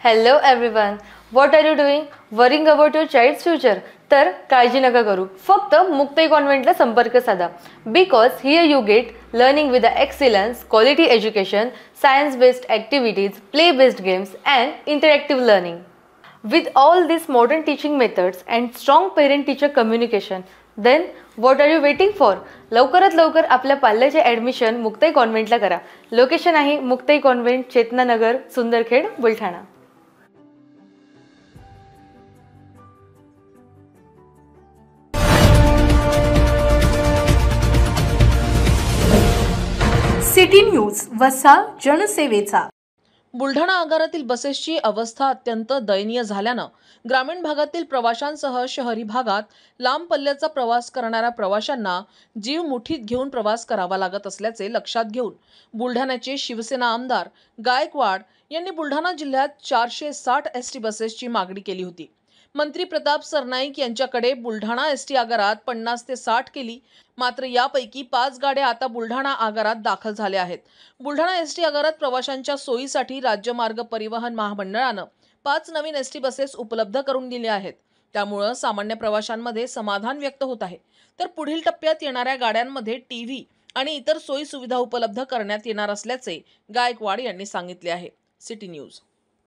Hello everyone. What are you doing? Worrying about your child's future? तर काळजी नका करू. फक्त मुक्ताई कॉन्व्हेंटला संपर्क साधा. Because here you get learning with the excellence, quality education, science-based activities, play-based games and interactive learning. With all these modern teaching methods and strong parent-teacher communication, then what are you waiting for? लवकरात लवकर आपल्या पाल्याचे admission Muktai कॉन्व्हेंटला करा. Location आहे Muktai convent, Chetananagar, Sundarkhed, Buldhana. City news, वसा जनसेवेचा. बुलढाणा आगारातील बसेसची अवस्था अत्यंत दयनीय झाल्यानं ग्रामीण भागातील प्रवाशांसह शहरी भागात लांब पल्ल्याचा प्रवास करणाऱ्या प्रवाशांना जीव मुठीत घेऊन प्रवास करावा लागत असल्याचे लक्षात घेऊन बुलढाण्याचे शिवसेना आमदार गायकवाड यांनी बुलढाणा जिल्ह्यात 460 एसटी बसेसची मागणी केली होती. मंत्री प्रताप सरनाईक यांच्याकडे बुलढाणा एसटी आगारात 50 ते 60 केली. मात्र यापैकी 5 गाड्या आता बुलढाणा आगारात दाखल झाल्या आहेत. बुलढाणा एसटी आगारात प्रवाशांच्या सोयीसाठी राज्य मार्ग परिवहन महामंडळानं 5 नवीन एसटी बसेस उपलब्ध करून दिल्या आहेत. त्यामुळे सामान्य प्रवाशांमध्ये समाधान व्यक्त होत आहे. तर पुढील टप्प्यात येणाऱ्या गाड्यांमध्ये टीव्ही आणि इतर सोयी सुविधा उपलब्ध करण्यात येणार असल्याचे गायकवाड यांनी सांगितले आहे. City news.